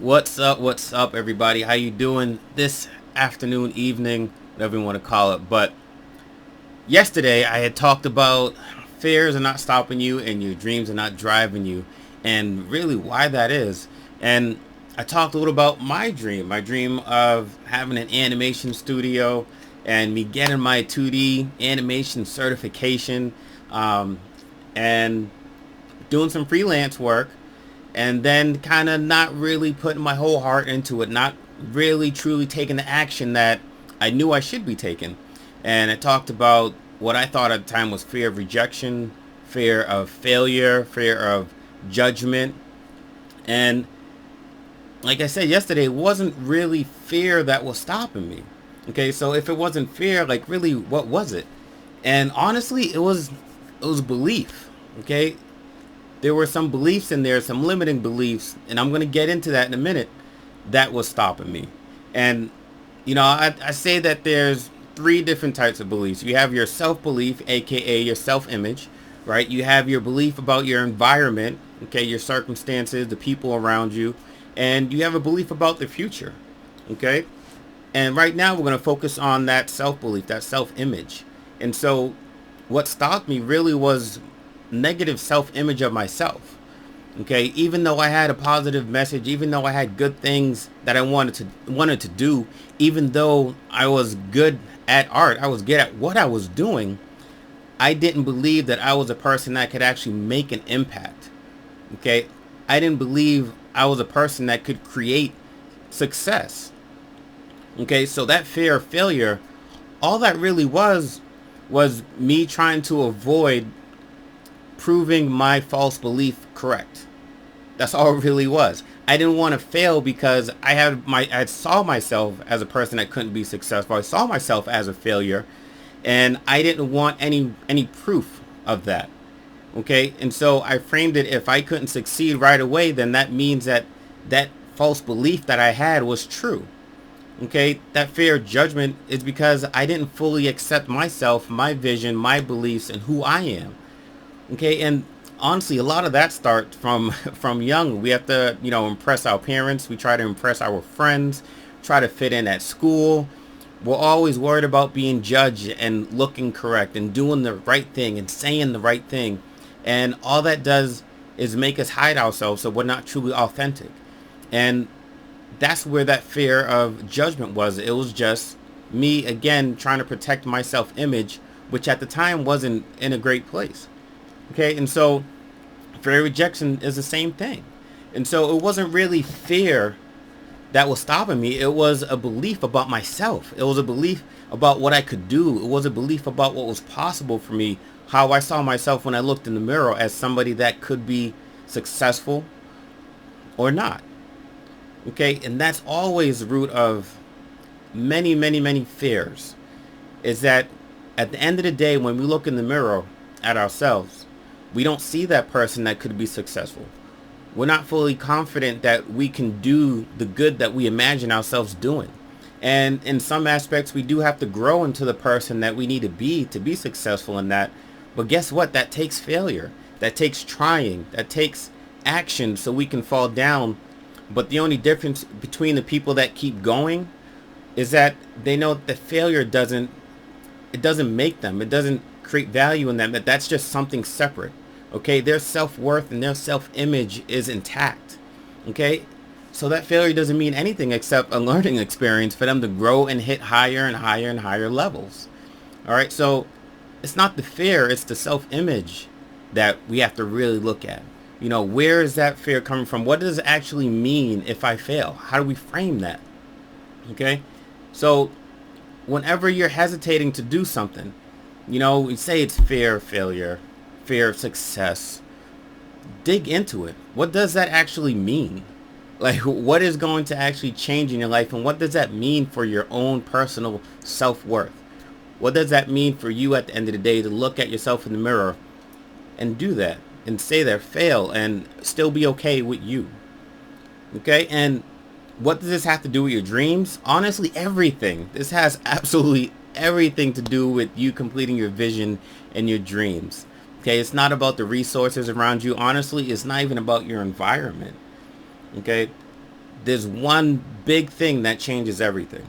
What's up, everybody? How you doing this afternoon, evening, whatever you want to call it? But yesterday I had talked about fears are not stopping you and your dreams are not driving you, and really why that is. And I talked a little about my dream of having an animation studio and me getting my 2D animation certification, um, and doing some freelance work, and then kind of not really putting my whole heart into it, not really truly taking the action that I knew I should be taking. And I talked about what I thought at the time was fear of rejection, fear of failure, fear of judgment. And like I said yesterday, it wasn't really fear that was stopping me. Okay, so if it wasn't fear, like really, what was it? And honestly, it was belief. Okay, there were some beliefs in there, some limiting beliefs, and I'm going to get into that in a minute, that was stopping me. And, I say that there's three different types of beliefs. You have your self-belief, aka your self-image, right? You have your belief about your environment, okay, your circumstances, the people around you, and you have a belief about the future, okay? And right now we're going to focus on that self-belief, that self-image. And so what stopped me really was negative self-image of myself. Okay, even though I had a positive message, even though I had good things that I wanted to do, even though I was good at art, I was good at what I was doing, I didn't believe that I was a person that could actually make an impact. Okay, I didn't believe I was a person that could create success. Okay, so that fear of failure, all that really was me trying to avoid proving my false belief correct. That's all it really was. I didn't want to fail because I saw myself as a person that couldn't be successful. I saw myself as a failure, and I didn't want any proof of that. Okay? And so I framed it, if I couldn't succeed right away, then that means that that false belief that I had was true. Okay? That fear of judgment is because I didn't fully accept myself, my vision, my beliefs, and who I am. Okay, and honestly, a lot of that starts from from young. We have to, impress our parents. We try to impress our friends, try to fit in at school. We're always worried about being judged and looking correct and doing the right thing and saying the right thing. And all that does is make us hide ourselves, so we're not truly authentic. And that's where that fear of judgment was. It was just me, again, trying to protect my self-image, which at the time wasn't in a great place. Okay, and so fear of rejection is the same thing. And so it wasn't really fear that was stopping me. It was a belief about myself. It was a belief about what I could do. It was a belief about what was possible for me, how I saw myself when I looked in the mirror as somebody that could be successful or not. Okay, and that's always the root of many, many, many fears, is that at the end of the day, when we look in the mirror at ourselves, we don't see that person that could be successful. We're not fully confident that we can do the good that we imagine ourselves doing. And in some aspects, we do have to grow into the person that we need to be successful in that. But guess what? That takes failure. That takes trying. That takes action so we can fall down. But the only difference between the people that keep going is that they know that failure doesn't make them. It doesn't create value in them. That's just something separate. Okay, their self-worth and their self-image is intact. Okay, so that failure doesn't mean anything except a learning experience for them to grow and hit higher and higher and higher levels. All right, so it's not the fear, it's the self-image that we have to really look at. Where is that fear coming from? What does it actually mean if I fail? How do we frame that? Okay, so whenever you're hesitating to do something, we say it's fear of failure, fear of success. Dig into it. What does that actually mean? Like, what is going to actually change in your life, and what does that mean for your own personal self-worth? What does that mean for you at the end of the day to look at yourself in the mirror and do that and say that fail and still be okay with you? Okay, and what does this have to do with your dreams? Honestly, everything. This has absolutely everything to do with you completing your vision and your dreams. Okay, it's not about the resources around you. Honestly, it's not even about your environment. Okay, there's one big thing that changes everything.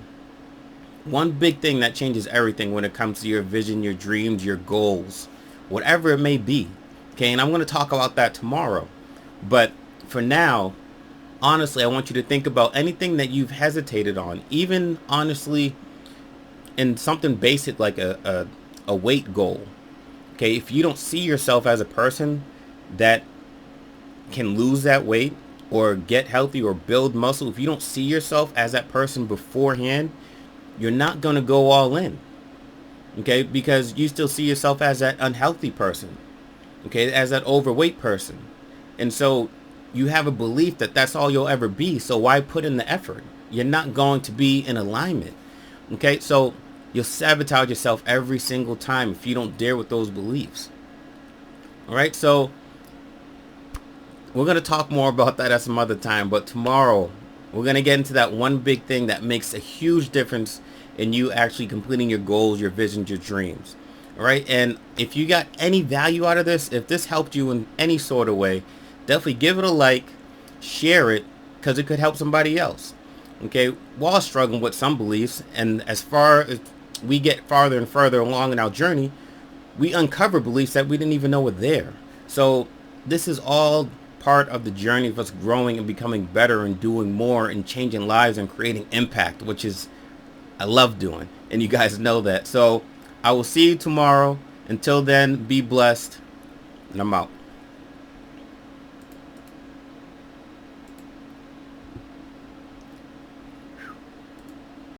One big thing that changes everything when it comes to your vision, your dreams, your goals, whatever it may be. Okay, and I'm going to talk about that tomorrow. But for now, honestly, I want you to think about anything that you've hesitated on, even honestly in something basic like a weight goal. Okay, if you don't see yourself as a person that can lose that weight or get healthy or build muscle, if you don't see yourself as that person beforehand, you're not going to go all in. Okay, because you still see yourself as that unhealthy person. Okay, as that overweight person. And so you have a belief that that's all you'll ever be. So why put in the effort? You're not going to be in alignment. Okay, so you'll sabotage yourself every single time if you don't dare with those beliefs. All right, so we're going to talk more about that at some other time. But tomorrow, we're going to get into that one big thing that makes a huge difference in you actually completing your goals, your visions, your dreams. All right, and if you got any value out of this, if this helped you in any sort of way, definitely give it a like, share it, because it could help somebody else. Okay, we're all struggling with some beliefs, and as far as we get farther and further along in our journey, we uncover beliefs that we didn't even know were there. So this is all part of the journey of us growing and becoming better and doing more and changing lives and creating impact, which is I love doing, and you guys know that. So I will see you tomorrow. Until then, be blessed, and I'm out.